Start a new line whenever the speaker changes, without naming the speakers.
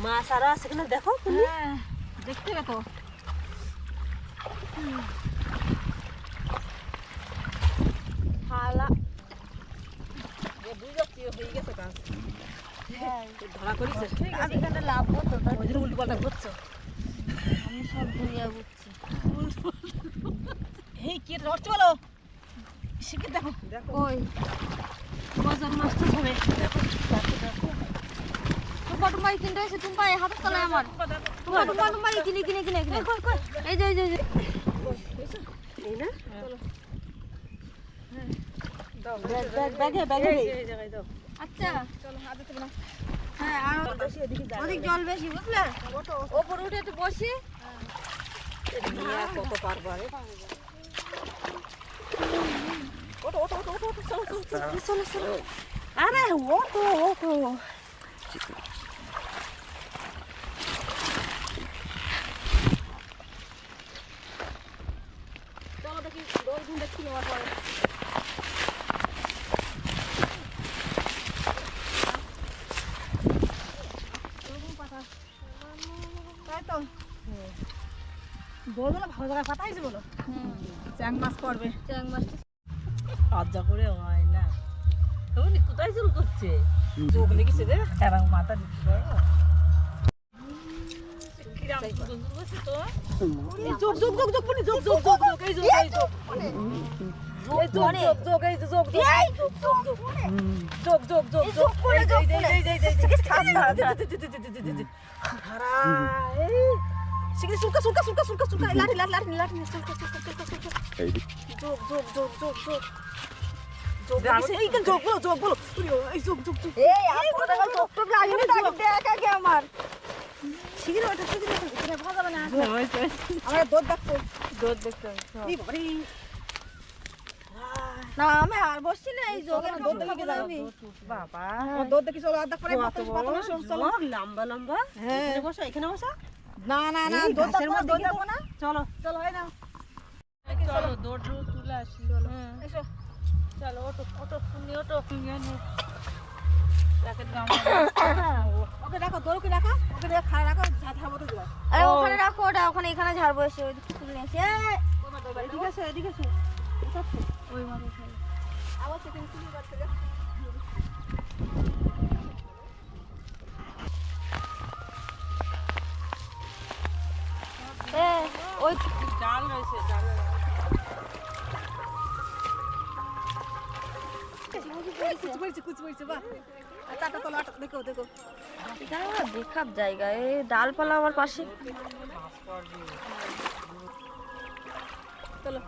মাছ আরো আছে কিনা দেখো।
দেখতে হবে তো।
হালা হয়ে গেছে কাজ। ধরা করিস
এখানে লাভ হতো
উল্টো পাল্টা করছো।
আমি সব দুনিয়া বুঝছি।
এই কি ধরছো বলো শিখে দেখো।
কই বাজার মাছটা ধরে টুম্পা টুম্পাই কিনতে হয়েছে। টুম্পা এই হাতের তলায় আমার টুম্পা টুম্পা টুম্পা কিনে কিনে কিনে কিনে এই যে এই যে
এই না
ব্যাগে ব্যাগে
দাও।
আচ্ছা
চলো হাতে তো না।
হ্যাঁ আর অনেক জল বেশি বুঝলে ওপরে উঠে একটু বসি।
কত পারবো আরে ওটো ওটো ওটো ওটো চলো চলো চলো চলো। আরে ওটো ওটো চলো দেখি 10 দিন দেখি নেওয়ার পরে
তাই তো
বলো না ভালো জায়গায় পাঠাইছে বলো। চ্যাং মাছ করবে।
চ্যাং মাছটা
লজ্জা করে হয় না। তুমি কোথায় চুল করছে চোখ লেগেছে রে এবং মাথা দিচ্ছে যোগ যোগ যোগ যোগ মানে যোগ যোগ যোগ যোগ এই যোগ এই যোগ এই যোগ যোগ এই যোগ যোগ যোগ যোগ যোগ যোগ করে যোগ এই এই এই ঠান্ডা হারা এই শিগগির সুলকা সুলকা সুলকা সুলকা সুলকা লাঠি লাঠি লাঠি লাঠি সুলকা সুলকা সুলকা সুলকা এই যোগ যোগ যোগ যোগ যোগ যোগ এই কেন যোগ বলো যোগ বলো এই যোগ যোগ যোগ
এই আপনারা যোগ টোক লাগিয়ে দেখ আগে আমার
শিগগির ওটা শিগগির এখানে ভাজা বানা
আমরা দুধ দেখবো
দুধ দেখতে
এই বাবারে না আমি আর বসছি না এই যোগের দুধ দেখে যাবি
বাবা
দুধ দেখি চলো আদা করে চলো
লম্বা লম্বা
হ্যাঁ
এখানে বসো এখানে বসো
না না না দুধ দেখবো না
চলো
চলো এই নাও
চলো দৌড় তুলে আসি চলো
এসো
চলো ওটো ওটো তুমি ওটো
ওকে রাখো দৌড়কে রাখো ওকে খাড়া রাখো ঝাড়া মতো দিবা
আরে ওখানে রাখো ওটা ওখানে এখানে ঝাড়বো এসে ওই দিকে তুলে নিয়ে এসে
এদিকে আছে এদিকে আছে
ওই মাঝে খাই
আবার সেখানে তুলে বাড়তে যা
ওই
ডাল রয়েছে ডাল
কুচ পড়ছে বাহ টাটা তো লাটা দেখো দেখো
এখানে না দেখার জায়গা এই ডালপালা আমার পাশে
চলো